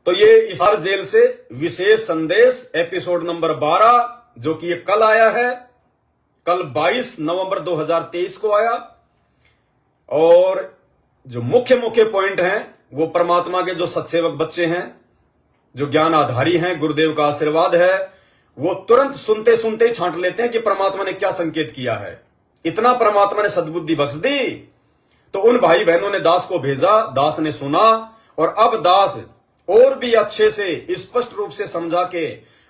तो ये हिसार जेल से विशेष संदेश एपिसोड नंबर 12 जो कि ये कल आया है, कल 22 नवंबर 2023 को आया। और जो मुख्य मुख्य पॉइंट हैं वो परमात्मा के जो सत्सेवक बच्चे हैं, जो ज्ञान आधारी हैं, गुरुदेव का आशीर्वाद है, वो तुरंत सुनते सुनते ही छांट लेते हैं कि परमात्मा ने क्या संकेत किया है। इतना परमात्मा ने सद्बुद्धि बख्श दी। तो उन भाई बहनों ने दास को भेजा, दास ने सुना और अब दास और भी अच्छे से स्पष्ट रूप से समझा के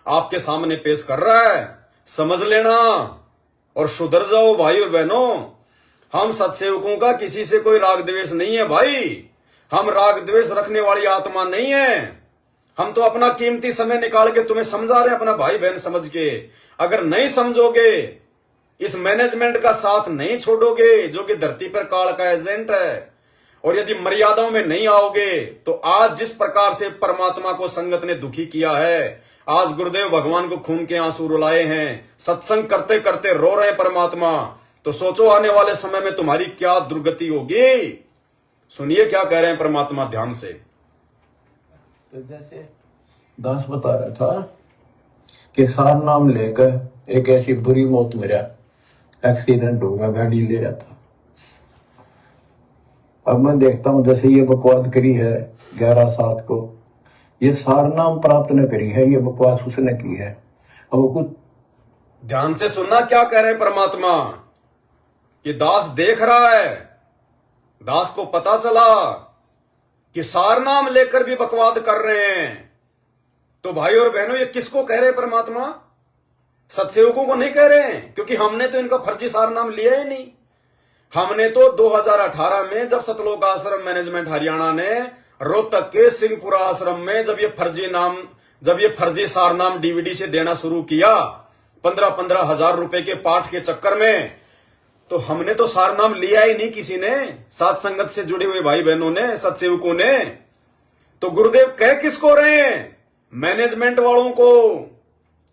आपके सामने पेश कर रहा है। समझ लेना और सुधर जाओ भाई और बहनों। हम सत्सेवकों का किसी से कोई राग द्वेष नहीं है भाई। हम राग द्वेष रखने वाली आत्मा नहीं है। हम तो अपना कीमती समय निकाल के तुम्हें समझा रहे हैं, अपना भाई बहन समझ के। अगर नहीं समझोगे, इस मैनेजमेंट का साथ नहीं छोड़ोगे जो कि धरती पर काल का एजेंट है, और यदि मर्यादाओं में नहीं आओगे, तो आज जिस प्रकार से परमात्मा को संगत ने दुखी किया है, आज गुरुदेव भगवान को खून के आंसू रुलाए हैं, सत्संग करते करते रो रहे परमात्मा, तो सोचो आने वाले समय में तुम्हारी क्या दुर्गति होगी। सुनिए क्या कह रहे हैं परमात्मा ध्यान से। तो जैसे दास बता रहा था कि सार नाम लेकर एक ऐसी बुरी मौत मेरा एक्सीडेंट होगा, गाड़ी ले रहा था। अब मैं देखता हूं जैसे ये बकवास करी है 11/7 को, ये सार नाम प्राप्त न करी है, ये बकवास उसने की है। अब वो कुछ ध्यान से सुनना क्या कह रहे हैं परमात्मा। ये दास देख रहा है, दास को पता चला कि सार नाम लेकर भी बकवाद कर रहे हैं। तो भाई और बहनों, ये किसको कह रहे हैं परमात्मा? सत्सेवकों को नहीं कह रहे हैं, क्योंकि हमने तो इनका फर्जी सार नाम लिया ही नहीं। हमने तो 2018 में जब सतलोक आश्रम मैनेजमेंट हरियाणा ने रोहतक के सिंहपुरा आश्रम में जब ये फर्जी सार नाम डीवीडी से देना शुरू किया 15-15 हजार रुपए के पाठ के चक्कर में, तो हमने तो सार नाम लिया ही नहीं किसी ने, साथ संगत से जुड़े हुए भाई बहनों ने, सत्सेवकों ने। तो गुरुदेव कह किसको रहे हैं? मैनेजमेंट वालों को,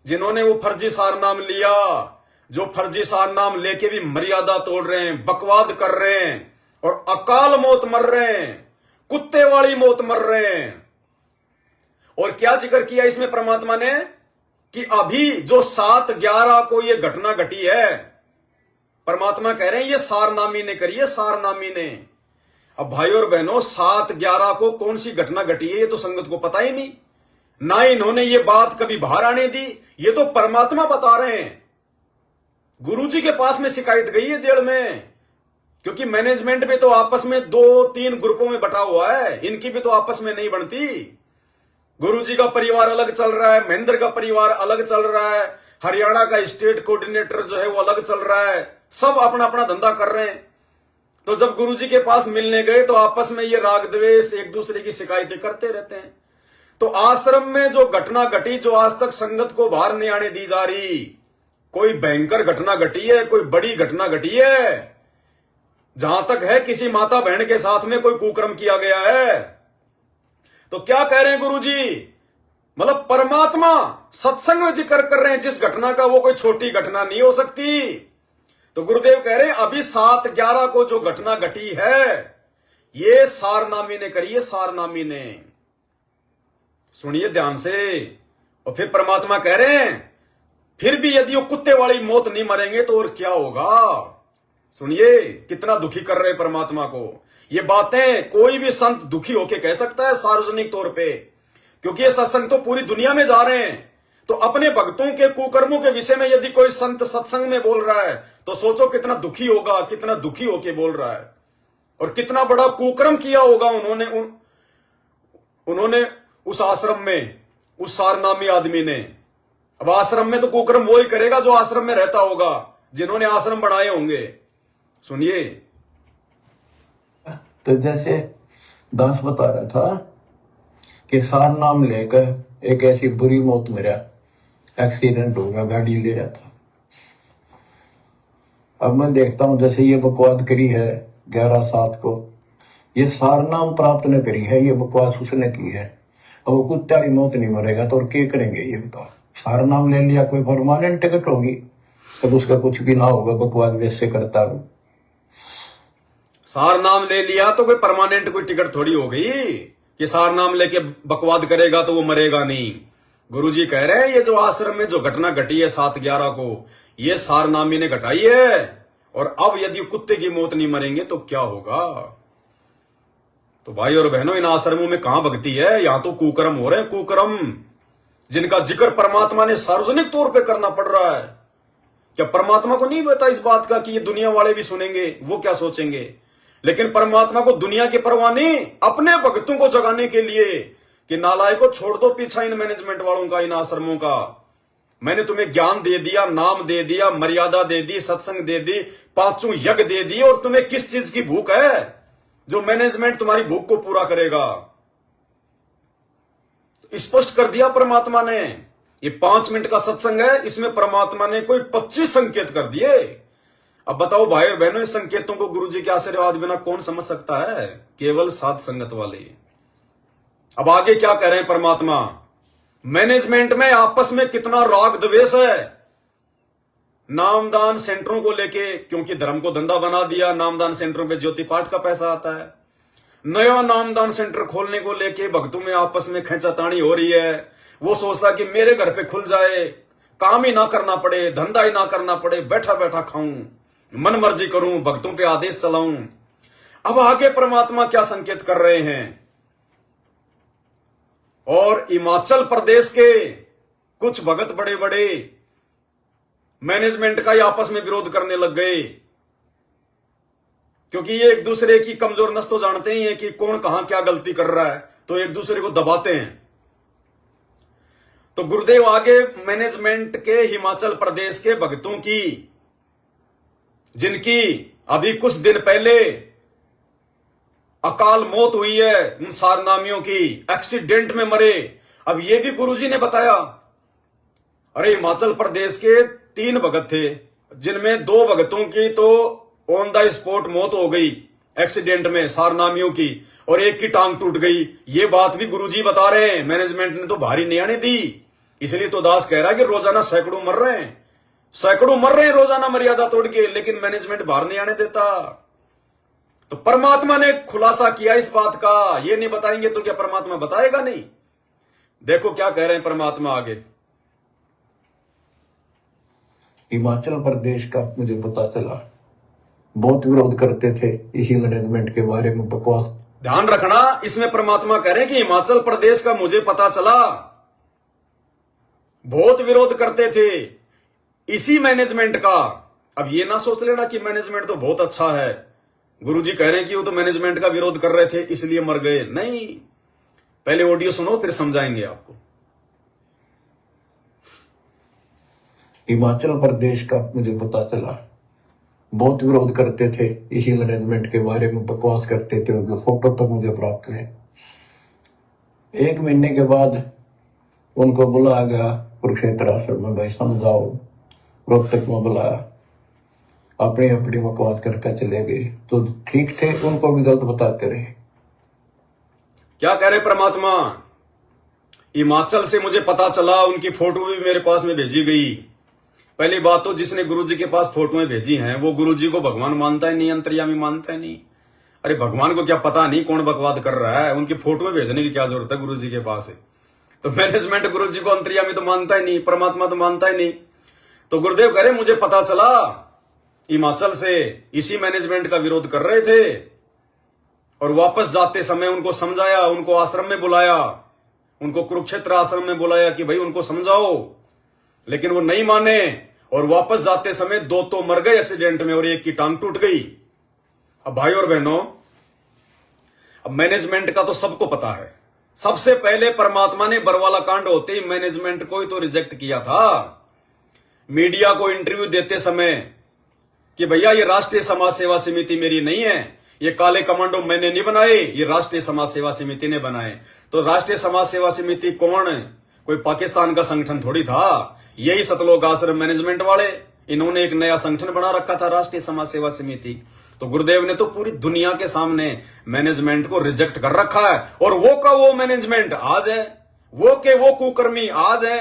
जिन्होंने वो फर्जी सार नाम लिया, जो फर्जी सार नाम लेके भी मर्यादा तोड़ रहे हैं, बकवाद कर रहे हैं और अकाल मौत मर रहे हैं, कुत्ते वाली मौत मर रहे हैं। और क्या जिक्र किया इसमें परमात्मा ने कि अभी जो 7/11 को ये घटना घटी है, परमात्मा कह रहे हैं ये सारनामी ने करी है, सारनामी ने। अब भाई और बहनों, 7/11 को कौन सी घटना घटी है ये तो संगत को पता ही नहीं, ना इन्होंने ये बात कभी बाहर आने दी। ये तो परमात्मा बता रहे हैं। गुरुजी के पास में शिकायत गई है जेल में, क्योंकि मैनेजमेंट में तो आपस में 2-3 ग्रुपों में बटा हुआ है, इनकी भी तो आपस में नहीं बनती। गुरुजी का परिवार अलग चल रहा है, महेंद्र का परिवार अलग चल रहा है, हरियाणा का स्टेट कोऑर्डिनेटर जो है वो अलग चल रहा है, सब अपना अपना धंधा कर रहे हैं। तो जब गुरुजी के पास मिलने गए तो आपस में ये राग द्वेष, एक दूसरे की शिकायतें करते रहते हैं। तो आश्रम में जो घटना घटी, जो आज तक संगत को बाहर नहीं आने दी जा रही, कोई भयंकर घटना घटी है, कोई बड़ी घटना घटी है। जहां तक है किसी माता बहन के साथ में कोई कुकर्म किया गया है। तो क्या कह रहे हैं गुरुजी? मतलब परमात्मा सत्संग में जिक्र कर रहे हैं जिस घटना का, वो कोई छोटी घटना नहीं हो सकती। तो गुरुदेव कह रहे हैं अभी 7/11 को जो घटना घटी है, ये सारनामी ने करी है, सारनामी ने। सुनिए ध्यान से। और फिर परमात्मा कह रहे हैं फिर भी यदि वो कुत्ते वाली मौत नहीं मरेंगे तो और क्या होगा। सुनिए कितना दुखी कर रहे परमात्मा को। ये बातें कोई भी संत दुखी होके कह सकता है सार्वजनिक तौर पे, क्योंकि ये सत्संग तो पूरी दुनिया में जा रहे हैं। तो अपने भक्तों के कुकर्मों के विषय में यदि कोई संत सत्संग में बोल रहा है तो सोचो कितना दुखी होगा, कितना दुखी होके बोल रहा है, और कितना बड़ा कुकर्म किया होगा उन्होंने उस आश्रम में, उस सारनामी आदमी ने। अब आश्रम में तो कुकर्म वो ही करेगा जो आश्रम में रहता होगा, जिन्होंने आश्रम बनाए होंगे। सुनिए। तो जैसे दास बता रहा था कि सार नाम लेकर एक ऐसी बुरी मौत मेरा एक्सीडेंट होगा, गाड़ी ले रहा था। अब मैं देखता हूं जैसे ये बकवास करी है 11/7 को, ये सार नाम प्राप्त न करी है, ये बकवास उसने की है। अब वो कुत्ते वाली मौत नहीं मरेगा तो और क्या करेंगे ये बताओ। सार नाम ले लिया, कोई परमानेंट टिकट होगी, तब उसका कुछ भी ना होगा, बकवास वैसे करता हूं। सार नाम ले लिया तो कोई परमानेंट कोई टिकट थोड़ी हो गई। कि सार नाम लेके बकवाद करेगा तो वो मरेगा नहीं। गुरुजी कह रहे हैं ये जो आश्रम में जो घटना घटी है 7/11 को, ये सारनामी ने घटाई है। और अब यदि कुत्ते की मौत नहीं मरेंगे तो क्या होगा? तो भाई और बहनों, इन आश्रमों में कहां भक्ति है? यहां तो कुकर्म हो रहे हैं, कुकर्म, जिनका जिक्र परमात्मा ने सार्वजनिक तौर पे करना पड़ रहा है। क्या परमात्मा को नहीं पता इस बात का कि ये दुनिया वाले भी सुनेंगे, वो क्या सोचेंगे? लेकिन परमात्मा को दुनिया की परवाह नहीं, अपने भक्तों को जगाने के लिए कि नालायक को छोड़ दो पीछा इन मैनेजमेंट वालों का, इन आश्रमों का। मैंने तुम्हें ज्ञान दे दिया, नाम दे दिया, मर्यादा दे दी, सत्संग दे दी, 5 यज्ञ दे दिए, और तुम्हें किस चीज की भूख है जो मैनेजमेंट तुम्हारी भूख को पूरा करेगा? स्पष्ट कर दिया परमात्मा ने। ये 5 मिनट का सत्संग है, इसमें परमात्मा ने कोई 25 संकेत कर दिए। अब बताओ भाई और बहनों, इस संकेतों को गुरुजी के आशीर्वाद बिना कौन समझ सकता है? केवल साध संगत वाले। अब आगे क्या कह रहे हैं परमात्मा? मैनेजमेंट में आपस में कितना राग द्वेष है नामदान सेंटरों को लेके, क्योंकि धर्म को धंधा बना दिया। नामदान सेंटरों पे ज्योति पाठ का पैसा आता है। नया नामदान सेंटर खोलने को लेके भक्तों में आपस में खींचातानी हो रही है। वो सोचता कि मेरे घर पे खुल जाए, काम ही ना करना पड़े, धंधा ही ना करना पड़े, बैठा बैठा खाऊं, मन मर्जी करूं, भक्तों पे आदेश चलाऊं। अब आगे परमात्मा क्या संकेत कर रहे हैं? और हिमाचल प्रदेश के कुछ भगत बड़े बड़े मैनेजमेंट का ही आपस में विरोध करने लग गए, क्योंकि ये एक दूसरे की कमजोर नस तो जानते ही हैं कि कौन कहां क्या गलती कर रहा है, तो एक दूसरे को दबाते हैं। तो गुरुदेव आगे मैनेजमेंट के हिमाचल प्रदेश के भक्तों की, जिनकी अभी कुछ दिन पहले अकाल मौत हुई है, उन सारनामियों की, एक्सीडेंट में मरे, अब ये भी गुरुजी ने बताया। अरे हिमाचल प्रदेश के 3 भगत थे, जिनमें 2 भगतों की तो ऑन द स्पॉट मौत हो गई एक्सीडेंट में, सारनामियों की, और एक की टांग टूट गई। ये बात भी गुरुजी बता रहे हैं, मैनेजमेंट ने तो भारी नहीं आने दी। इसलिए तो दास कह रहा है कि रोजाना सैकड़ों मर रहे हैं, सैकड़ों मर रहे हैं रोजाना मर्यादा तोड़ के, लेकिन मैनेजमेंट बाहर नहीं आने देता। तो परमात्मा ने खुलासा किया इस बात का। ये नहीं बताएंगे तो क्या परमात्मा बताएगा नहीं? देखो क्या कह रहे हैं परमात्मा आगे। हिमाचल प्रदेश का मुझे पता चला, बहुत विरोध करते थे इसी मैनेजमेंट के बारे में, बकवास। ध्यान रखना, इसमें परमात्मा कह रहे हैं कि हिमाचल प्रदेश का मुझे पता चला, बहुत विरोध करते थे इसी मैनेजमेंट का। अब ये ना सोच लेना कि मैनेजमेंट तो बहुत अच्छा है। गुरुजी कह रहे हैं कि वो तो मैनेजमेंट का विरोध कर रहे थे इसलिए मर गए। नहीं, पहले ऑडियो सुनो फिर समझाएंगे आपको। हिमाचल प्रदेश का मुझे पता चला, बहुत विरोध करते थे इसी मैनेजमेंट के बारे में, बकवास करते थे, उनके फोटो तक मुझे प्राप्त हुए। 1 महीने के बाद उनको बुलाया गया कुरुक्षेत्र आश्रम में, भाई समझाओ। रोहतक में बुलाया, अपनी अपनी बकवास करके चले गए। तो ठीक थे, उनको भी गलत बताते रहे। क्या कह रहे परमात्मा? हिमाचल से मुझे पता चला, उनकी फोटो भी मेरे पास में भेजी गई। पहली बात तो जिसने गुरुजी के पास फोटोएं भेजी हैं वो गुरुजी को भगवान मानता ही नहीं, अंतर्यामी मानता ही नहीं। अरे भगवान को क्या पता नहीं कौन बकवाद कर रहा है? उनकी फोटोएं भेजने की क्या जरूरत है गुरुजी के पास है? तो मैनेजमेंट गुरुजी को अंतर्यामी तो मानता ही नहीं, परमात्मा तो मानता ही नहीं। तो गुरुदेव कह रहे मुझे पता चला हिमाचल से इसी मैनेजमेंट का विरोध कर रहे थे, और वापस जाते समय उनको समझाया, उनको आश्रम में बुलाया, उनको कुरुक्षेत्र आश्रम में बुलाया कि भाई उनको समझाओ, लेकिन वो नहीं माने। और वापस जाते समय 2 तो मर गए एक्सीडेंट में और 1 की टांग टूट गई। अब भाई और बहनों, अब मैनेजमेंट का तो सबको पता है। सबसे पहले परमात्मा ने बरवाला कांड होते ही मैनेजमेंट को ही तो रिजेक्ट किया था। मीडिया को इंटरव्यू देते समय कि भैया ये राष्ट्रीय समाज सेवा समिति मेरी नहीं है, ये काले कमांडो मैंने नहीं बनाए, ये राष्ट्रीय समाज सेवा समिति ने बनाए। तो राष्ट्रीय समाज सेवा समिति कौन? कोई पाकिस्तान का संगठन थोड़ी था, यही सतलोक आश्रम मैनेजमेंट वाले, इन्होंने एक नया संगठन बना रखा था, राष्ट्रीय समाज सेवा समिति। तो गुरुदेव ने तो पूरी दुनिया के सामने मैनेजमेंट को रिजेक्ट कर रखा है। और वो का वो मैनेजमेंट आज है, वो के वो कुकर्मी आज है।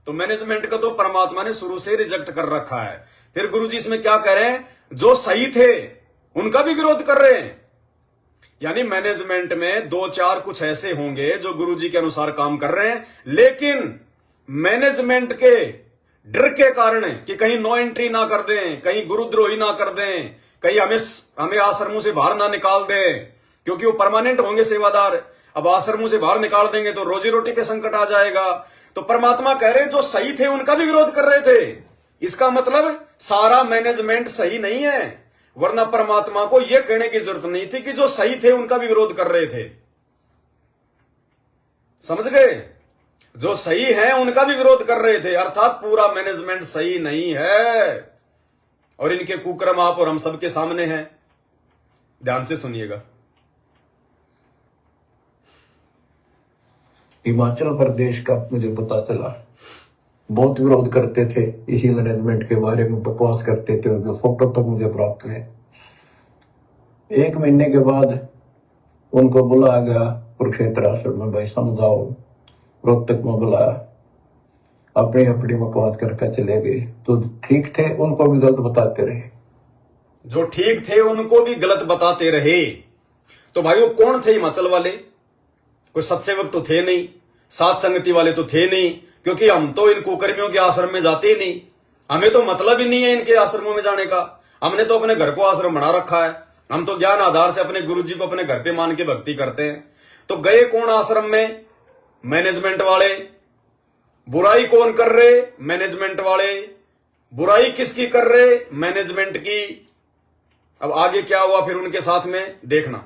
तो मैनेजमेंट का तो परमात्मा ने शुरू से रिजेक्ट कर रखा है। फिर गुरुजी इसमें क्या कह रहे हैं? जो सही थे उनका भी विरोध कर रहे हैं यानी मैनेजमेंट में दो चार कुछ ऐसे होंगे जो गुरुजी के अनुसार काम कर रहे हैं, लेकिन मैनेजमेंट के डर के कारण कि कहीं नो एंट्री ना कर दें, कहीं गुरुद्रोही ना कर दें, कहीं हमें आश्रमों से बाहर ना निकाल दें, क्योंकि वो परमानेंट होंगे सेवादार। अब आश्रमों से बाहर निकाल देंगे तो रोजी रोटी पे संकट आ जाएगा। तो परमात्मा कह रहे हैं जो सही थे उनका भी विरोध कर रहे थे। इसका मतलब सारा मैनेजमेंट सही नहीं है, वरना परमात्मा को यह कहने की जरूरत नहीं थी कि जो सही थे उनका भी विरोध कर रहे थे। समझ गए? जो सही है उनका भी विरोध कर रहे थे, अर्थात पूरा मैनेजमेंट सही नहीं है। और इनके कुकर्म आप और हम सबके सामने हैं। ध्यान से सुनिएगा। हिमाचल प्रदेश का मुझे पता चला, बहुत विरोध करते थे इसी मैनेजमेंट के बारे में, बकवास करते थे, उनके फोटो तक मुझे प्राप्त हुए। 1 महीने के बाद उनको बुलाया गया कुरुक्षेत्र आश्रम में, भाई समझाओ। रोहतक में बुलाया, अपनी अपनी बकवास करके चले गए। तो ठीक थे उनको भी गलत बताते रहे, जो ठीक थे उनको भी गलत बताते रहे। तो भाई वो कौन थे हिमाचल वाले? कोई सत्सेवक तो थे नहीं, सात संगति वाले तो थे नहीं, क्योंकि हम तो इन कुकर्मियों के आश्रम में जाते ही नहीं। हमें तो मतलब ही नहीं है इनके आश्रमों में जाने का। हमने तो अपने घर को आश्रम बना रखा है। हम तो ज्ञान आधार से अपने गुरुजी को अपने घर पे मान के भक्ति करते हैं। तो गए कौन आश्रम में? मैनेजमेंट वाले। बुराई कौन कर रहे? मैनेजमेंट वाले। बुराई किसकी कर रहे? मैनेजमेंट की। अब आगे क्या हुआ फिर उनके साथ में, देखना।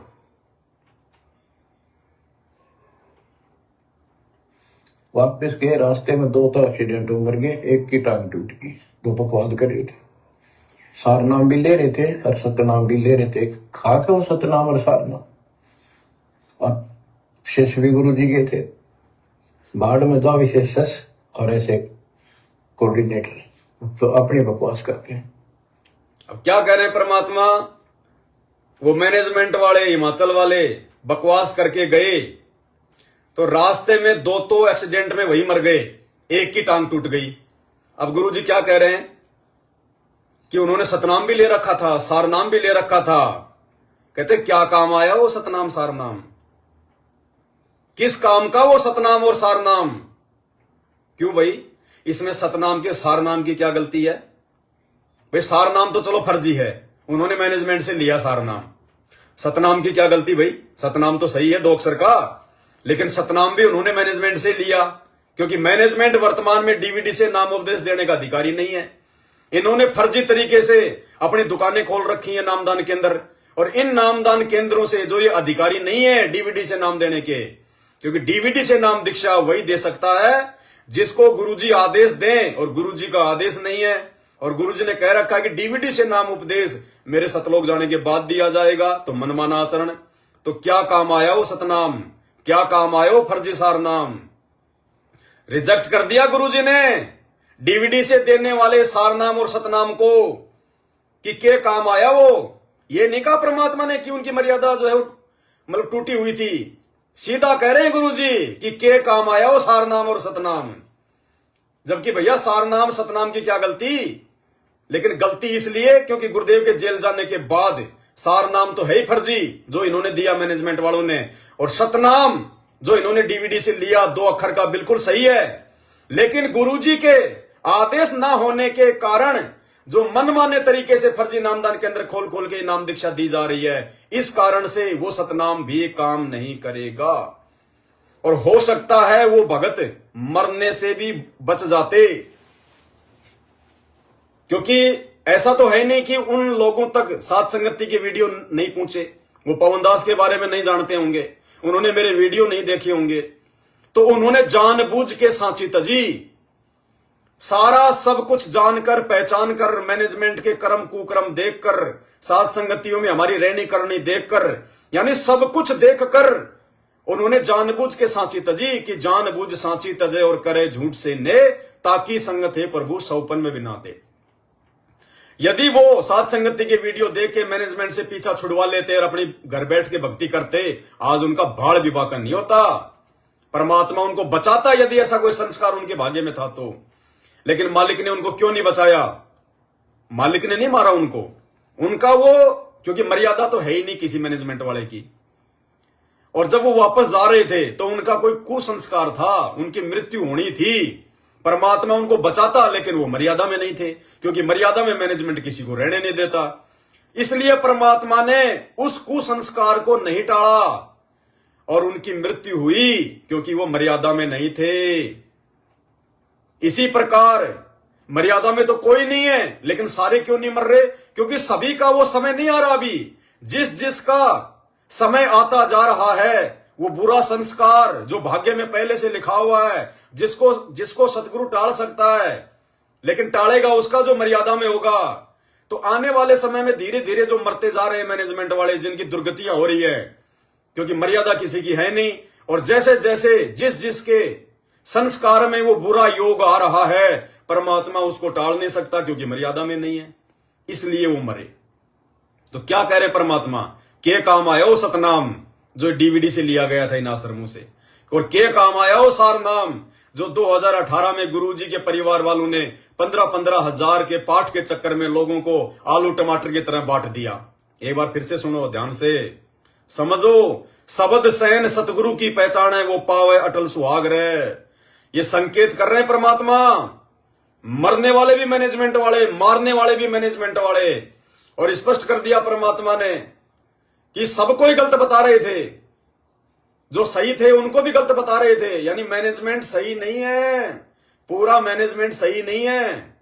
वापस गए, रास्ते में 2 तो एक्सीडेंट हो गए, एक की टांग टूट गई। 2 बकवाद कर रहे थे, सार नाम भी ले रहे थे और सतनाम भी ले रहे थे। खा के वो सतनाम और सार नाम। शिष्य भी गुरु जी के थे, बाढ़ में 2 विशेष और ऐसे कोऑर्डिनेटर, तो अपनी बकवास करते हैं। अब क्या कह रहे हैं परमात्मा? वो मैनेजमेंट वाले, हिमाचल वाले बकवास करके गए तो रास्ते में 2 तो एक्सीडेंट में वही मर गए, एक की टांग टूट गई। अब गुरुजी क्या कह रहे हैं कि उन्होंने सतनाम भी ले रखा था, सारनाम भी ले रखा था। कहते क्या काम आया वो सतनाम सारनाम? किस काम का वो सतनाम और सारनाम? क्यों भाई, इसमें सतनाम के सारनाम की क्या गलती है? भाई सारनाम तो चलो फर्जी है, उन्होंने मैनेजमेंट से लिया सारनाम। सतनाम की क्या गलती भाई? सतनाम तो सही है 2 अक्षर का, लेकिन सतनाम भी उन्होंने मैनेजमेंट से लिया, क्योंकि मैनेजमेंट वर्तमान में डीवीडी से नाम उपदेश देने का अधिकारी नहीं है। इन्होंने फर्जी तरीके से अपनी दुकानें खोल रखी हैं नामदान केंद्र, और इन नामदान केंद्रों से जो ये अधिकारी नहीं है डीवीडी से नाम देने के, क्योंकि डीवीडी से नाम दीक्षा वही दे सकता है जिसको गुरुजी आदेश दें, और गुरुजी का आदेश नहीं है। और गुरुजी ने कह रखा है कि डीवीडी से नाम उपदेश मेरे सतलोक जाने के बाद दिया जाएगा, तो मनमाना आचरण। तो क्या काम आया वो सतनाम? क्या काम आया वो फर्जी सारनाम? रिजेक्ट कर दिया गुरुजी ने डीवीडी से देने वाले सारनाम और सतनाम को, कि क्या काम आया वो। ये नहीं कहा परमात्मा ने कि उनकी मर्यादा जो है मतलब टूटी हुई थी। सीधा कह रहे हैं गुरुजी कि क्या काम आया वो सारनाम और सतनाम। जबकि भैया सारनाम सतनाम की क्या गलती? लेकिन गलती इसलिए क्योंकि गुरुदेव के जेल जाने के बाद सारनाम तो है ही फर्जी जो इन्होंने दिया मैनेजमेंट वालों ने, और सतनाम जो इन्होंने डीवीडी से लिया 2 अक्षर का बिल्कुल सही है। लेकिन गुरुजी के आदेश ना होने के कारण जो मनमाने तरीके से फर्जी नामदान के अंदर खोल खोल के नाम दीक्षा दी जा रही है, इस कारण से वो सतनाम भी काम नहीं करेगा। और हो सकता है वो भगत मरने से भी बच जाते, क्योंकि ऐसा तो है नहीं कि उन लोगों तक सात संगति के वीडियो नहीं पहुंचे। वो पवन दास के बारे में नहीं जानते होंगे, उन्होंने मेरे वीडियो नहीं देखे होंगे, तो उन्होंने जानबूझ के सांची तजी, सारा सब कुछ जानकर पहचान कर, मैनेजमेंट के कर्म कुकर्म देखकर, सात संगतियों में हमारी रहनी करनी देखकर, यानी सब कुछ देखकर उन्होंने जानबूझ के सांची तजी कि जानबूझ सांची तजे और करे झूठ से ने, ताकि संगत है प्रभु सौपन में बिना दे। यदि वो सात संगति के वीडियो देख के मैनेजमेंट से पीछा छुड़वा लेते और अपनी घर बैठ के भक्ति करते, आज उनका भाड़ विभाग नहीं होता, परमात्मा उनको बचाता यदि ऐसा कोई संस्कार उनके भाग्य में था तो। लेकिन मालिक ने उनको क्यों नहीं बचाया? मालिक ने नहीं मारा उनको, उनका वो, क्योंकि मर्यादा तो है ही नहीं किसी मैनेजमेंट वाले की। और जब वो वापस जा रहे थे तो उनका कोई कुसंस्कार था, उनकी मृत्यु होनी थी। परमात्मा उनको बचाता, लेकिन वो मर्यादा में नहीं थे, क्योंकि मर्यादा में मैनेजमेंट किसी को रहने नहीं देता। इसलिए परमात्मा ने उस कुसंस्कार को नहीं टाला और उनकी मृत्यु हुई, क्योंकि वो मर्यादा में नहीं थे। इसी प्रकार मर्यादा में तो कोई नहीं है, लेकिन सारे क्यों नहीं मर रहे? क्योंकि सभी का वो समय नहीं आ रहा। अभी जिस जिसका समय आता जा रहा है, वो बुरा संस्कार जो भाग्य में पहले से लिखा हुआ है, जिसको सतगुरु टाल सकता है, लेकिन टालेगा उसका जो मर्यादा में होगा। तो आने वाले समय में धीरे धीरे जो मरते जा रहे हैं मैनेजमेंट वाले, जिनकी दुर्गतियां हो रही है, क्योंकि मर्यादा किसी की है नहीं। और जैसे जैसे जिस जिसके संस्कार में वो बुरा योग आ रहा है, परमात्मा उसको टाल नहीं सकता, क्योंकि मर्यादा में नहीं है, इसलिए वो मरे। तो क्या कह रहे परमात्मा? के काम आया वो सतनाम, जो डीवीडी से लिया गया था इन आश्रमों से, और के काम आया वो सार नाम, जो 2018 में गुरुजी के परिवार वालों ने 15-15 हजार के पाठ के चक्कर में लोगों को आलू टमाटर की तरह बांट दिया। एक बार फिर से सुनो, ध्यान से समझो। शब्द सैन सतगुरु की पहचान है, वो पावे अटल सुहाग रहे। ये संकेत कर रहे हैं परमात्मा। मरने वाले भी मैनेजमेंट वाले, मारने वाले भी मैनेजमेंट वाले। और स्पष्ट कर दिया परमात्मा ने कि सबको ही गलत बता रहे थे, जो सही थे उनको भी गलत बता रहे थे। यानी मैनेजमेंट सही नहीं है, पूरा मैनेजमेंट सही नहीं है।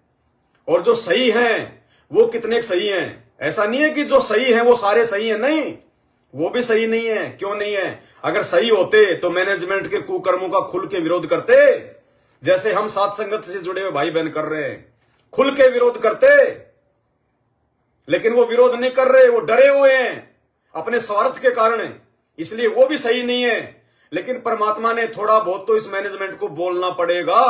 और जो सही हैं वो कितने सही हैं? ऐसा नहीं है कि जो सही हैं वो सारे सही हैं, नहीं, वो भी सही नहीं है। क्यों नहीं है? अगर सही होते तो मैनेजमेंट के कुकर्मों का खुल के विरोध करते, जैसे हम साथ संगत से जुड़े हुए भाई बहन कर रहे हैं, खुल के विरोध करते। लेकिन वो विरोध नहीं कर रहे, वो डरे हुए हैं अपने स्वार्थ के कारण, इसलिए वो भी सही नहीं है। लेकिन परमात्मा ने थोड़ा बहुत तो इस मैनेजमेंट को बोलना पड़ेगा।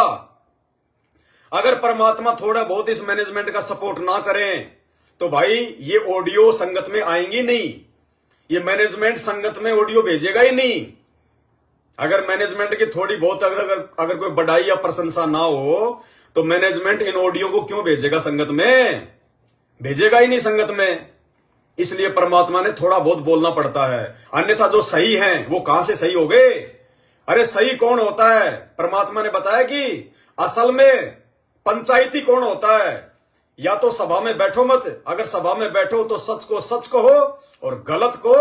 अगर परमात्मा थोड़ा बहुत इस मैनेजमेंट का सपोर्ट ना करें तो भाई ये ऑडियो संगत में आएंगी नहीं, ये मैनेजमेंट संगत में ऑडियो भेजेगा ही नहीं। अगर मैनेजमेंट की थोड़ी बहुत अगर कोई बढ़ाई या प्रशंसा ना हो तो मैनेजमेंट इन ऑडियो को क्यों भेजेगा संगत में? भेजेगा ही नहीं संगत में। इसलिए परमात्मा ने थोड़ा बहुत बोलना पड़ता है, अन्यथा जो सही हैं वो कहां से सही हो गए? अरे सही कौन होता है? परमात्मा ने बताया कि असल में पंचायती कौन होता है? या तो सभा में बैठो मत, अगर सभा में बैठो तो सच को सच कहो और गलत को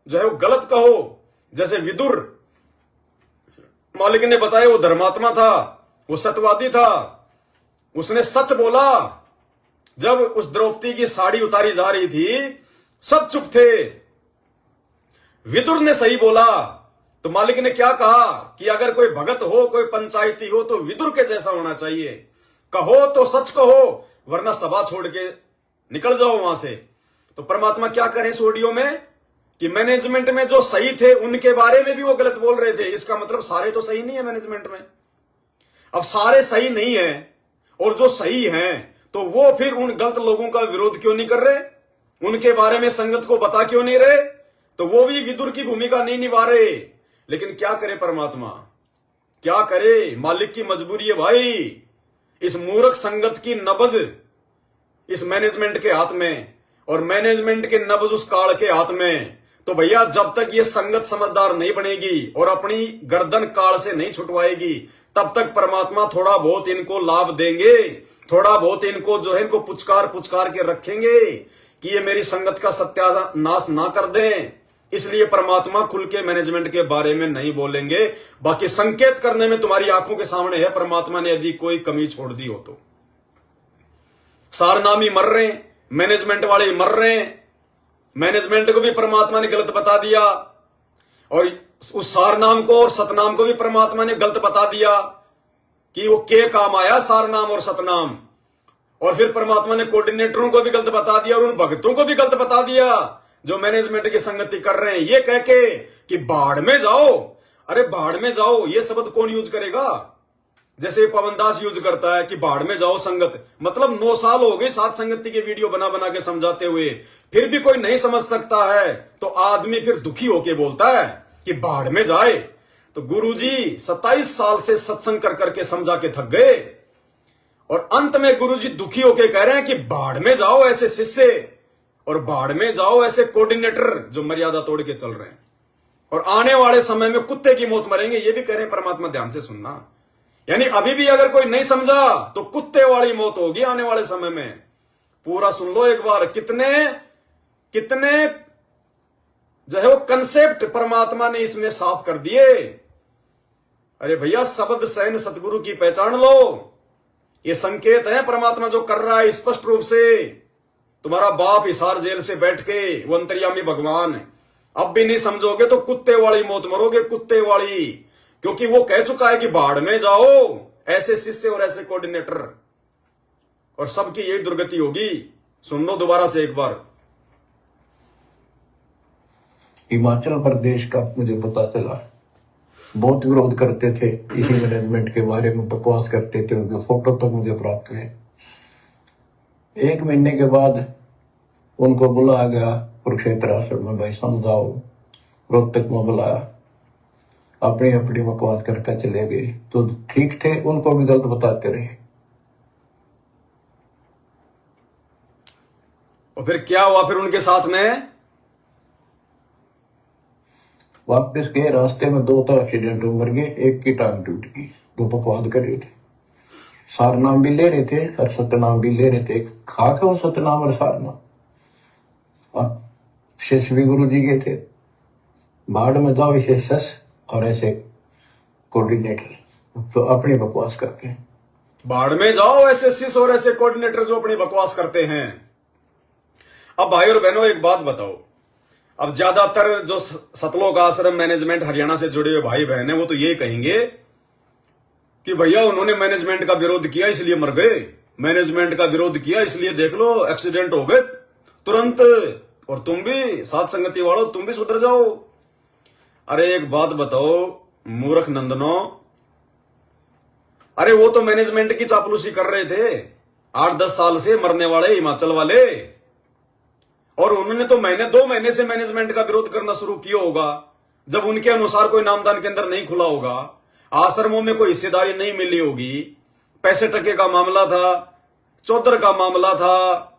जो है वो गलत कहो। जैसे विदुर मालिक ने बताया, वो धर्मात्मा था, वो सत्यवादी था, उसने सच बोला। जब उस द्रौपदी की साड़ी उतारी जा रही थी सब चुप थे, विदुर ने सही बोला। तो मालिक ने क्या कहा कि अगर कोई भगत हो, कोई पंचायती हो तो विदुर के जैसा होना चाहिए, कहो तो सच कहो, वरना सभा छोड़ के निकल जाओ वहां से। तो परमात्मा क्या करें इस ऑडियो में कि मैनेजमेंट में जो सही थे उनके बारे में भी वो गलत बोल रहे थे। इसका मतलब सारे तो सही नहीं है मैनेजमेंट में। अब सारे सही नहीं है और जो सही हैं तो वो फिर उन गलत लोगों का विरोध क्यों नहीं कर रहे? उनके बारे में संगत को बता क्यों नहीं रहे? तो वो भी विदुर की भूमिका नहीं निभा रहे। लेकिन क्या करे परमात्मा, क्या करे? मालिक की मजबूरी है भाई। इस मूर्ख संगत की नब्ज इस मैनेजमेंट के हाथ में और मैनेजमेंट के नब्ज उस काल के हाथ में। तो भैया जब तक ये संगत समझदार नहीं बनेगी और अपनी गर्दन काल से नहीं छुटवाएगी, तब तक परमात्मा थोड़ा बहुत इनको लाभ देंगे, थोड़ा बहुत इनको जो है इनको पुचकार पुचकार के रखेंगे कि ये मेरी संगत का सत्यानाश ना कर दें। इसलिए परमात्मा खुल के मैनेजमेंट के बारे में नहीं बोलेंगे। बाकी संकेत करने में तुम्हारी आंखों के सामने है, परमात्मा ने यदि कोई कमी छोड़ दी हो तो। सारनामी मर रहे हैं, मैनेजमेंट वाले मर रहे हैं, मैनेजमेंट को भी परमात्मा ने गलत बता दिया और उस सारनाम को और सतनाम को भी परमात्मा ने गलत बता दिया कि वो के काम आया सारनाम और सतनाम। और फिर परमात्मा ने कोऑर्डिनेटरों को भी गलत बता दिया और उन भक्तों को भी गलत बता दिया जो मैनेजमेंट की संगति कर रहे हैं, ये कह के कि बाढ़ में जाओ। अरे बाढ़ में जाओ ये शब्द कौन यूज करेगा? जैसे पवनदास यूज करता है कि बाढ़ में जाओ संगत, मतलब 9 साल हो गए साथ संगति के वीडियो बना बना के समझाते हुए, फिर भी कोई नहीं समझ सकता है तो आदमी फिर दुखी होके बोलता है कि बाढ़ में जाए। तो गुरुजी 27 साल से सत्संग कर करके समझा के थक गए और अंत में गुरुजी दुखी होके कह रहे हैं कि बाढ़ में जाओ ऐसे शिष्य और बाढ़ में जाओ ऐसे कोऑर्डिनेटर जो मर्यादा तोड़ के चल रहे हैं। और आने वाले समय में कुत्ते की मौत मरेंगे, ये भी कह रहे हैं परमात्मा, ध्यान से सुनना। यानी अभी भी अगर कोई नहीं समझा तो कुत्ते वाली मौत होगी आने वाले समय में। पूरा सुन लो एक बार, कितने कितने जो है वो कंसेप्ट परमात्मा ने इसमें साफ कर दिए। अरे भैया, शब्द सहन सतगुरु की पहचान लो, ये संकेत है परमात्मा जो कर रहा है स्पष्ट रूप से। तुम्हारा बाप हिसार जेल से बैठ के, वो अंतर्यामी भगवान, अब भी नहीं समझोगे तो कुत्ते वाली मौत मरोगे, कुत्ते वाली। क्योंकि वो कह चुका है कि बाढ़ में जाओ ऐसे शिष्य और ऐसे कोऑर्डिनेटर, और सबकी यही दुर्गति होगी। सुन लो दोबारा से एक बार। हिमाचल प्रदेश का मुझे पता चला, बहुत विरोध करते थे इसी मैनेजमेंट के बारे में, बकवास करते थे, उनके फोटो तक मुझे प्राप्त हुए। 1 महीने के बाद उनको बुलाया गया कुरुक्षेत्र आश्रम में, भाई समझाओ। रोहतक में बुलाया, अपनी अपनी बकवास करके चले गए। तो ठीक थे, उनको भी गलत बताते रहे। और फिर क्या हुआ फिर उनके साथ में? वापस गए, रास्ते में 2 तो एक्सीडेंट हो मर गए, एक की टांग टूट गई। 2 बकवाद कर रहे थे, सार नाम भी ले रहे थे और सतनाम भी ले रहे थे। खाक है वो सतनाम और सार नाम। शिष्य भी गुरु जी के थे, बाढ़ में जाओ विशेष और ऐसे कोऑर्डिनेटर, तो अपनी बकवास करके। बाढ़ में जाओ ऐसे शिष्य और ऐसे कोऑर्डिनेटर जो अपनी बकवास करते हैं। अब भाई और बहनों एक बात बताओ, अब ज्यादातर जो सतलोक आश्रम मैनेजमेंट हरियाणा से जुड़े हुए भाई बहन है, वो तो ये कहेंगे कि भैया उन्होंने मैनेजमेंट का विरोध किया इसलिए मर गए, मैनेजमेंट का विरोध किया इसलिए देख लो एक्सीडेंट हो गए तुरंत, और तुम भी साथ संगति वालों, तुम भी सुधर जाओ। अरे एक बात बताओ मूर्ख नंदनो, अरे वो तो मैनेजमेंट की चापलूसी कर रहे थे 8-10 साल से मरने वाले हिमाचल वाले, और उन्होंने तो 2 महीने से मैनेजमेंट का विरोध करना शुरू किया होगा, जब उनके अनुसार कोई नामदान केंद्र नहीं खुला होगा, आश्रमों में कोई हिस्सेदारी नहीं मिली होगी, पैसे टके का मामला था, चौधर का मामला था,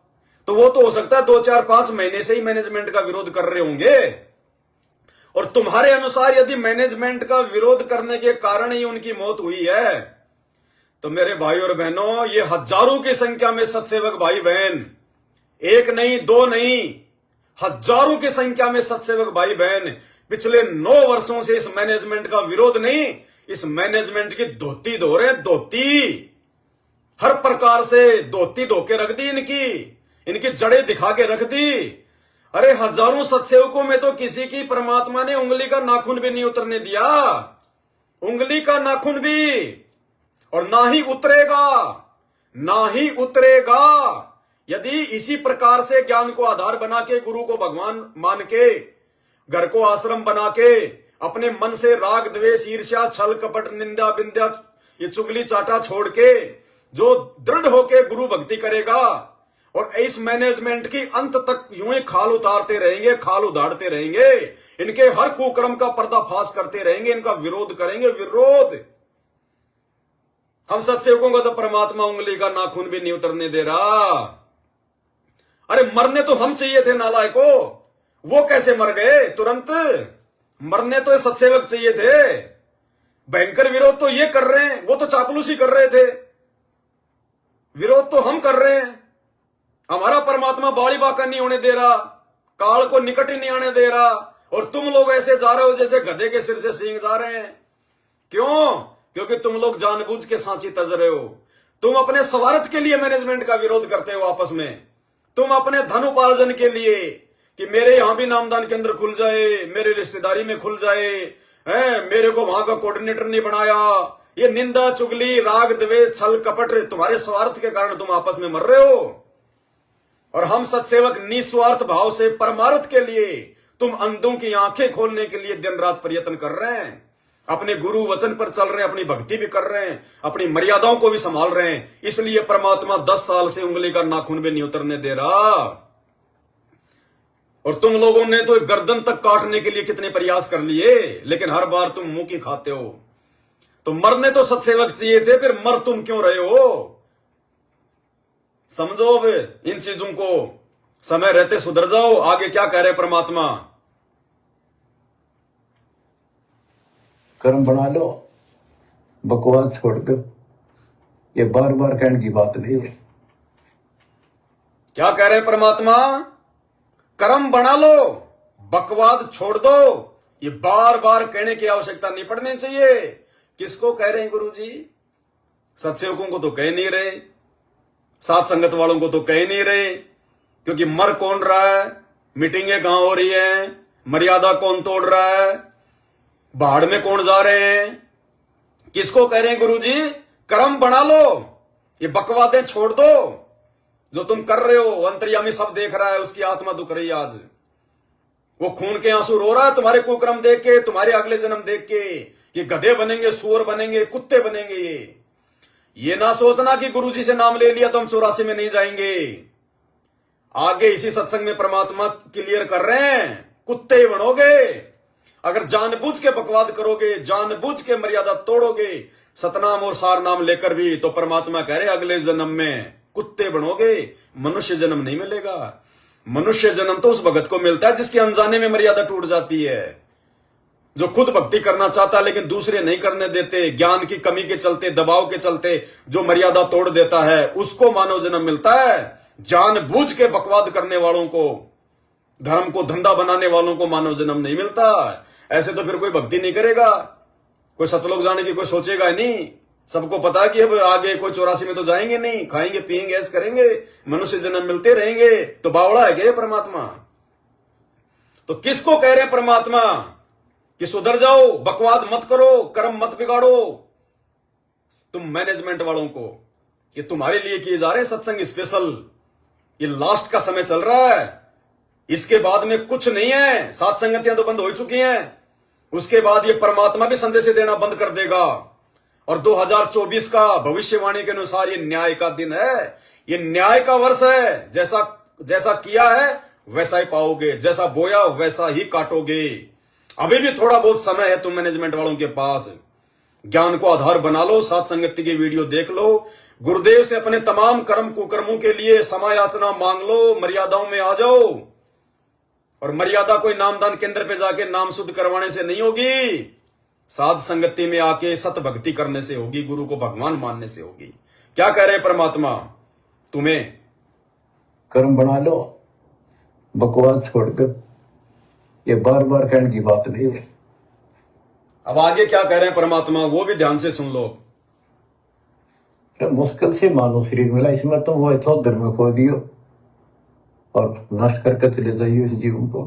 तो वो तो हो सकता है 2, 4, 5 महीने से ही मैनेजमेंट का विरोध कर रहे होंगे। और तुम्हारे अनुसार यदि मैनेजमेंट का विरोध करने के कारण ही उनकी मौत हुई है, तो मेरे भाई और बहनों, ये हजारों की संख्या में सत्सेवक भाई बहन, 1 नहीं 2 नहीं, हजारों की संख्या में सत्सेवक भाई बहन पिछले 9 वर्षों से इस मैनेजमेंट का विरोध नहीं, इस मैनेजमेंट की धोती धो रहे, धोती, हर प्रकार से धोती धो के रख दी, इनकी जड़ें दिखा के रख दी। अरे हजारों सत्सेवकों में तो किसी की परमात्मा ने उंगली का नाखून भी नहीं उतरने दिया, उंगली का नाखून भी, और ना ही उतरेगा, ना ही उतरेगा। यदि इसी प्रकार से ज्ञान को आधार बना के, गुरु को भगवान मान के, घर को आश्रम बना के, अपने मन से राग द्वेष ईर्ष्या छल कपट निंदा बिंदा ये चुगली चाटा छोड़ के जो दृढ़ होके गुरु भक्ति करेगा, और इस मैनेजमेंट की अंत तक यूं ही खाल उतारते रहेंगे, खाल उधारते रहेंगे, इनके हर कुकर्म का पर्दाफाश करते रहेंगे, इनका विरोध करेंगे, विरोध। हम सत्सेवकों को तो परमात्मा उंगली का नाखून भी नहीं उतरने दे रहा। अरे मरने तो हम चाहिए थे नालायको, वो कैसे मर गए तुरंत? मरने तो सत्सेवक चाहिए थे। भयंकर विरोध तो ये कर रहे हैं, वो तो चापलूसी कर रहे थे, विरोध तो हम कर रहे हैं। हमारा परमात्मा बाड़ी बाका नहीं होने दे रहा, काल को निकट ही नहीं आने दे रहा, और तुम लोग ऐसे जा रहे हो जैसे गधे के सिर से सींग जा रहे हैं। क्यों? क्योंकि तुम लोग जानबूझ के सांची तज रहे हो। तुम अपने स्वार्थ के लिए मैनेजमेंट का विरोध करते हो आपस में, तुम अपने धन उपार्जन के लिए कि मेरे यहां भी नामदान केंद्र खुल जाए, मेरे रिश्तेदारी में खुल जाए, मेरे को वहां का कोऑर्डिनेटर नहीं बनाया, ये निंदा चुगली राग द्वेष छल कपट, तुम्हारे स्वार्थ के कारण तुम आपस में मर रहे हो। और हम सत्सेवक निस्वार्थ भाव से परमार्थ के लिए, तुम अंधों की आंखें खोलने के लिए दिन रात प्रयत्न कर रहे हैं, अपने गुरु वचन पर चल रहे हैं, अपनी भक्ति भी कर रहे हैं, अपनी मर्यादाओं को भी संभाल रहे हैं। इसलिए परमात्मा 10 साल से उंगली का नाखून भी नहीं उतरने दे रहा। और तुम लोगों ने तो गर्दन तक काटने के लिए कितने प्रयास कर लिए, लेकिन हर बार तुम मुंह की खाते हो। तो मरने तो सत्सेवक चाहिए थे, फिर मर तुम क्यों रहे हो? समझो अब इन चीजों को, समय रहते सुधर जाओ। आगे क्या कह रहे परमात्मा? कर्म बना लो, बकवास छोड़ दो। ये बार बार कहने की बात नहीं है। क्या कह रहे हैं परमात्मा? कर्म बना लो, बकवाद छोड़ दो। ये बार बार कहने की आवश्यकता नहीं पड़नी चाहिए। किसको कह रहे हैं गुरुजी? सत्सेवकों को तो कह नहीं रहे, साथ संगत वालों को तो कह नहीं रहे, क्योंकि मर कौन रहा है, मीटिंगें कहां हो रही है, मर्यादा कौन तोड़ रहा है, बाढ़ में कौन जा रहे हैं। किसको कह रहे हैं गुरुजी? कर्म बना लो, ये बकवादें छोड़ दो। जो तुम कर रहे हो अंतर्यामी सब देख रहा है, उसकी आत्मा दुख रही है आज। वो खून के आंसू रो रहा है तुम्हारे कुकर्म देख के, तुम्हारे अगले जन्म देख के। ये गधे बनेंगे, सुअर बनेंगे, कुत्ते बनेंगे। ये ना सोचना कि गुरुजी से नाम ले लिया तो हम 84 में नहीं जाएंगे। आगे इसी सत्संग में परमात्मा क्लियर कर रहे हैं, कुत्ते ही बनोगे अगर जानबूझ के बकवाद करोगे, जानबूझ के मर्यादा तोड़ोगे सतनाम और सार नाम लेकर भी। तो परमात्मा कह रहे अगले जन्म में कुत्ते बनोगे, मनुष्य जन्म नहीं मिलेगा। मनुष्य जन्म तो उस भगत को मिलता है जिसके अनजाने में मर्यादा टूट जाती है, जो खुद भक्ति करना चाहता है लेकिन दूसरे नहीं करने देते, ज्ञान की कमी के चलते, दबाव के चलते जो मर्यादा तोड़ देता है, उसको मानव जन्म मिलता है। जानबूझ के बकवाद करने वालों को, धर्म को धंधा बनाने वालों को मानव जन्म नहीं मिलता। ऐसे तो फिर कोई भक्ति नहीं करेगा, कोई सतलोक जाने की कोई सोचेगा नहीं। सबको पता है कि अब आगे कोई 84 में तो जाएंगे नहीं, खाएंगे पिएंगे ऐसे करेंगे, मनुष्य जन्म मिलते रहेंगे। तो बावड़ा है क्या परमात्मा? तो किसको कह रहे हैं परमात्मा कि सुधर जाओ, बकवाद मत करो, कर्म मत बिगाड़ो? तुम मैनेजमेंट वालों को, ये तुम्हारे लिए किए जा रहे हैं सत्संग स्पेशल। ये लास्ट का समय चल रहा है, इसके बाद में कुछ नहीं है। सात संगतियां तो बंद हो चुकी हैं, उसके बाद ये परमात्मा भी संदेश देना बंद कर देगा। और 2024 का भविष्यवाणी के अनुसार ये न्याय का दिन है, ये न्याय का वर्ष है। जैसा जैसा किया है वैसा ही पाओगे, जैसा बोया वैसा ही काटोगे। अभी भी थोड़ा बहुत समय है तुम मैनेजमेंट वालों के पास, ज्ञान को आधार बना लो, सात संगति की वीडियो देख लो, गुरुदेव से अपने तमाम कर्म कुकर्मों के लिए समायाचना मांग लो, मर्यादाओं में आ जाओ। और मर्यादा कोई नामदान केंद्र पे जाके नाम शुद्ध करवाने से नहीं होगी, साध संगति में आके सत भक्ति करने से होगी, गुरु को भगवान मानने से होगी। क्या कह रहे हैं परमात्मा तुम्हें? कर्म बना लो, बकवास छोड़ दो। ये बार बार कहने की बात नहीं है। अब आगे क्या कह रहे हैं परमात्मा, वो भी ध्यान से सुन लो। तो मुश्किल से मानो शरीर मिला, इसमें तो वो इतना धर्म खो दियो और नष्ट करके चले जाइए इस जीवन को।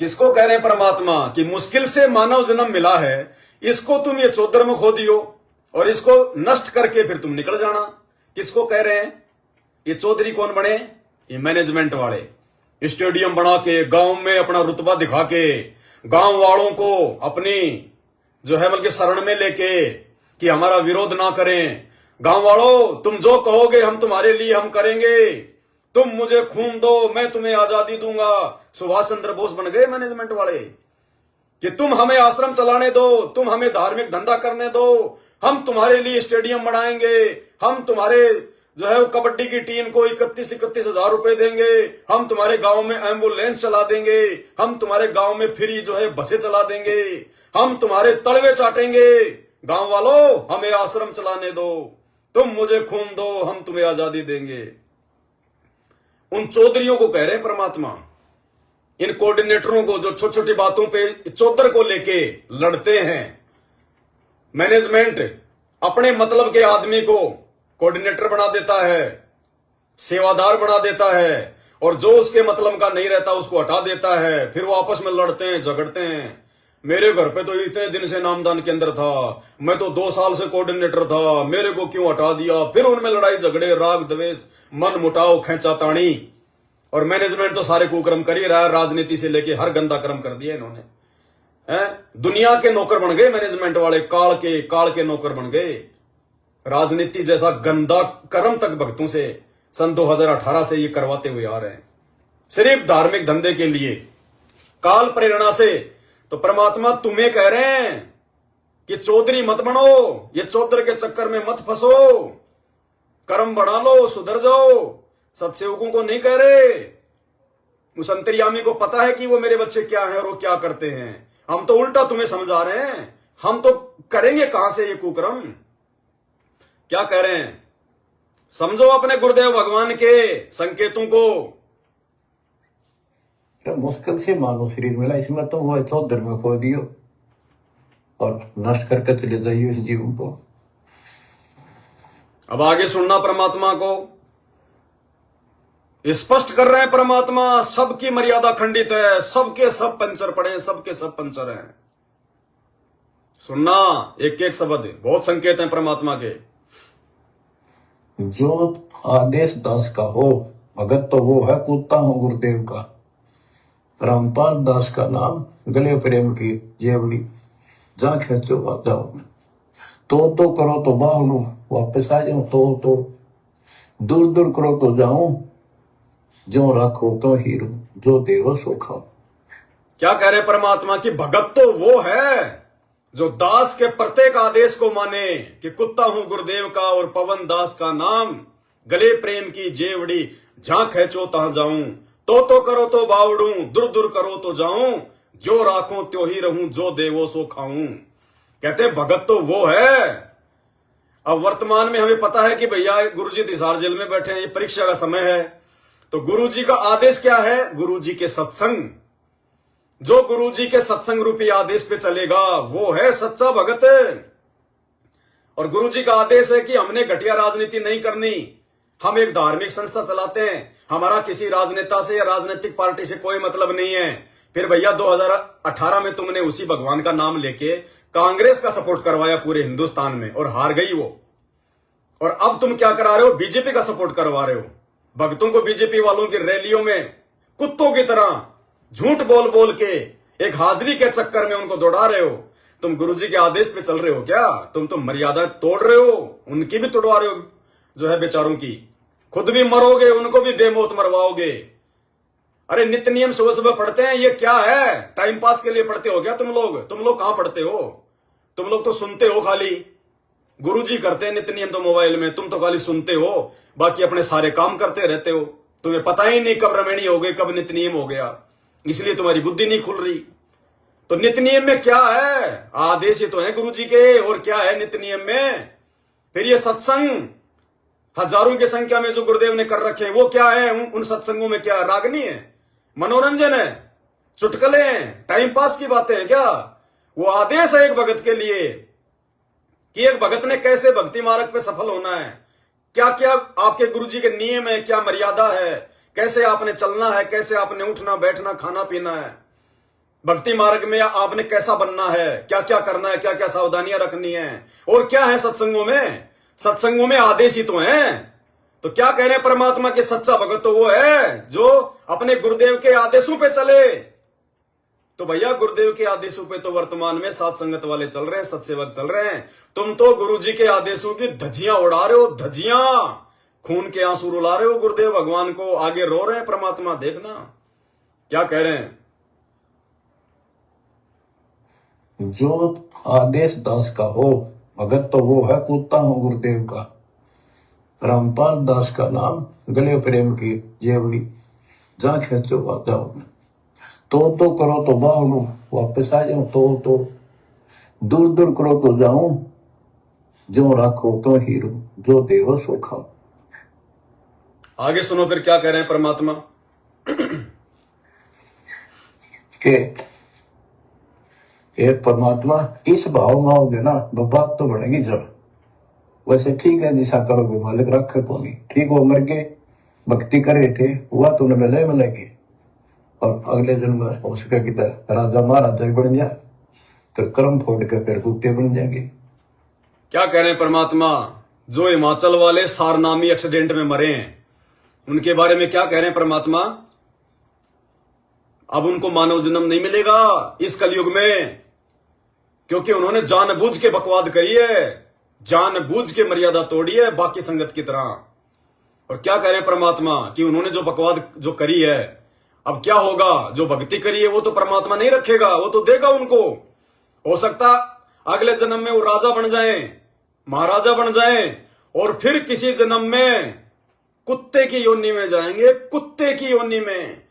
किसको कह रहे हैं परमात्मा कि मुश्किल से मानव जन्म मिला है, इसको तुम ये चौधर में खो दियो और इसको नष्ट करके फिर तुम निकल जाना। किसको कह रहे हैं? ये चौधरी कौन बने? ये मैनेजमेंट वाले। स्टेडियम बना के, गांव में अपना रुतबा दिखा के, गांव वालों को अपनी जो है बल्कि शरण में लेके कि हमारा विरोध ना करें। गांव वालों तुम जो कहोगे हम तुम्हारे लिए हम करेंगे, तुम मुझे खून दो मैं तुम्हें आजादी दूंगा। सुभाष चंद्र बोस बन गए मैनेजमेंट वाले कि तुम हमें आश्रम चलाने दो, तुम हमें धार्मिक धंधा करने दो, हम तुम्हारे लिए स्टेडियम बनाएंगे, हम तुम्हारे जो है कबड्डी की टीम को 31 हजार रुपए देंगे, हम तुम्हारे गांव में एम्बुलेंस चला देंगे, हम तुम्हारे गांव में फ्री जो है बसें चला देंगे, हम तुम्हारे तलवे चाटेंगे। गांव वालों हमें आश्रम चलाने दो, तुम मुझे खून दो, हम तुम्हें आजादी देंगे। उन चौधरियों को कह रहे हैं परमात्मा, इन कोऑर्डिनेटरों को जो छोटी छोटी बातों पे चौधर को लेके लड़ते हैं। मैनेजमेंट अपने मतलब के आदमी को कोऑर्डिनेटर बना देता है, सेवादार बना देता है, और जो उसके मतलब का नहीं रहता उसको हटा देता है। फिर वो आपस में लड़ते हैं, झगड़ते हैं। मेरे घर पे तो इतने दिन से नामदान केंद्र था, मैं तो 2 साल से कोऑर्डिनेटर था, मेरे को क्यों हटा दिया? फिर उनमें लड़ाई झगड़े, राग द्वेष, मन मुटाव, खींचातानी। और मैनेजमेंट तो सारे कुकर्म कर ही रहा है, राजनीति से लेके हर गंदा कर्म कर दिया इन्होंने। दुनिया के नौकर बन गए मैनेजमेंट वाले, काल के नौकर बन गए। राजनीति जैसा गंदा कर्म तक भक्तों से सन 2018 से ये करवाते हुए आ रहे हैं, सिर्फ धार्मिक धंधे के लिए, काल प्रेरणा से। तो परमात्मा तुम्हें कह रहे हैं कि चौधरी मत बनो, ये चौधर के चक्कर में मत फंसो, कर्म बढ़ा लो, सुधर जाओ। सत्सेवकों को नहीं कह रहे, उस अंतर्यामी को पता है कि वो मेरे बच्चे क्या हैं और वो क्या करते हैं, हम तो उल्टा तुम्हें समझा रहे हैं। हम तो करेंगे कहां से ये कुकर्म? क्या कह रहे हैं? समझो अपने गुरुदेव भगवान के संकेतों को। तो मुश्किल से मानव शरीर मिला, इसमें तो वो चौधर में खो दियो और नष्ट करके चले जाइए इस जीवन को। अब आगे सुनना परमात्मा को। स्पष्ट कर रहे हैं परमात्मा, सबकी मर्यादा खंडित है, सबके सब पंचर पड़े हैं, सबके सब पंचर हैं। सुनना एक एक शब्द, बहुत संकेत हैं परमात्मा के। जो आदेश दास का हो भगत तो वो है कुत्ता हूं गुरुदेव का। रामपाल दास का नाम गले प्रेम की जेवड़ी, जहां खेचो वहां जाओ। तो करो तो बाहू वापस आ जाऊं, तो दूर दूर करो तो जाऊं, जो राखो तो हीरो, जो देवो सो खाओ। क्या कह रहे परमात्मा की भगत तो वो है जो दास के प्रत्येक आदेश को माने कि कुत्ता हूं गुरुदेव का और पवन दास का नाम गले प्रेम की जेवड़ी, जहां खेचो तहां जाऊं। तो करो तो बावड़ू, दूर दूर करो तो जाऊं, जो राखूं त्यो ही रहूं, जो देवो सो खाऊं। कहते भगत तो वो है। अब वर्तमान में हमें पता है कि भैया गुरुजी तिहाड़ जेल में बैठे हैं, ये परीक्षा का समय है, तो गुरुजी का आदेश क्या है? गुरुजी के सत्संग। जो गुरुजी के सत्संग रूपी आदेश पे चलेगा वो है सच्चा भगत। और गुरुजी का आदेश है कि हमने घटिया राजनीति नहीं करनी, हम एक धार्मिक संस्था चलाते हैं, हमारा किसी राजनेता से या राजनीतिक पार्टी से कोई मतलब नहीं है। फिर भैया 2018 में तुमने उसी भगवान का नाम लेके कांग्रेस का सपोर्ट करवाया पूरे हिंदुस्तान में और हार गई वो। और अब तुम क्या करा रहे हो? बीजेपी का सपोर्ट करवा रहे हो। भक्तों को बीजेपी वालों की रैलियों में कुत्तों की तरह झूठ बोल बोल के एक हाजिरी के चक्कर में उनको दौड़ा रहे हो। तुम गुरुजी के आदेश पे चल रहे हो क्या? तुम तो मर्यादा तोड़ रहे हो, उनकी भी तोड़वा रहे हो जो है बेचारों की। खुद भी मरोगे, उनको भी बेमौत मरवाओगे। अरे नित्य नियम सुबह सुबह पढ़ते हैं, ये क्या है? टाइम पास के लिए पढ़ते हो क्या तुम लोग? तुम लोग कहां पढ़ते हो? तुम लोग तो सुनते हो खाली। गुरुजी करते हैं नित्य नियम तो मोबाइल में, तुम तो खाली सुनते हो, बाकी अपने सारे काम करते रहते हो। तुम्हें पता ही नहीं कब रमणी हो गई, कब नित्य नियम हो गया, इसलिए तुम्हारी बुद्धि नहीं खुल रही। तो नित्य नियम में क्या है? आदेश ही तो है गुरुजी के, और क्या है नित्य नियम में? फिर ये सत्संग हजारों की संख्या में जो गुरुदेव ने कर रखे हैं वो क्या है? उन सत्संगों में क्या रागनी है, मनोरंजन है, चुटकले हैं, टाइम पास की बातें हैं क्या? वो आदेश है एक भगत के लिए कि एक भगत ने कैसे भक्ति मार्ग पे सफल होना है, क्या क्या आपके गुरुजी के नियम है, क्या मर्यादा है, कैसे आपने चलना है, कैसे आपने उठना बैठना खाना पीना है, भक्ति मार्ग में आपने कैसा बनना है, क्या क्या करना है, क्या क्या सावधानियां रखनी है। और क्या है सत्संगों में? सत्संगों में आदेश ही तो है। तो क्या कह रहे हैं परमात्मा के सच्चा भगत तो वो है जो अपने गुरुदेव के आदेशों पे चले। तो भैया गुरुदेव के आदेशों पे तो वर्तमान में सात संगत वाले चल रहे हैं, सत्सेवक चल रहे हैं। तुम तो गुरुजी के आदेशों की धज्जियां उड़ा रहे हो, धज्जियां, खून के आंसू रुला रहे हो गुरुदेव भगवान को, आगे रो रहे हैं परमात्मा। देखना क्या कह रहे हैं। जो आदेश दास का हो भगत तो वो है कुत्ता हूं गुरुदेव का। रामपाल दास का नाम गले प्रेम की जेवड़ी, जहां खेचो वहां जाओ। तो करो तो बाहू वापस आ जाऊं, तो दूर दूर करो तो जाऊं, जो राखो तो हीरो, जो देवो सो खाओ। आगे सुनो फिर क्या कह रहे हैं परमात्मा के एक परमात्मा इस भाव में आओगे ना, बात तो बढ़ेगी जब। वैसे ठीक है दिशा करोगे मालिक रखे को नहीं, ठीक वो मर गए, भक्ति कर रहे थे, हुआ तो उन्हें मिलेगी, और अगले जन्म में हो सके कि राजा महाराजा बन जाए, तो कर्म फोड़ के फिर कुत्ते बन जाएंगे। क्या कह रहे हैं परमात्मा? जो हिमाचल वाले सारनामी एक्सीडेंट में मरे हैं उनके बारे में क्या कह रहे हैं परमात्मा? अब उनको मानव जन्म नहीं मिलेगा इस कलयुग में, क्योंकि उन्होंने जानबूझ के बकवाद करी है, जानबूझ के मर्यादा तोड़ी है बाकी संगत की तरह। और क्या कह रहे हैं परमात्मा कि उन्होंने जो बकवाद जो करी है, अब क्या होगा? जो भक्ति करी है वो तो परमात्मा नहीं रखेगा, वो तो देगा उनको। हो सकता अगले जन्म में वो राजा बन जाए, महाराजा बन जाए, और फिर किसी जन्म में कुत्ते की योनि में जाएंगे, कुत्ते की योनि में।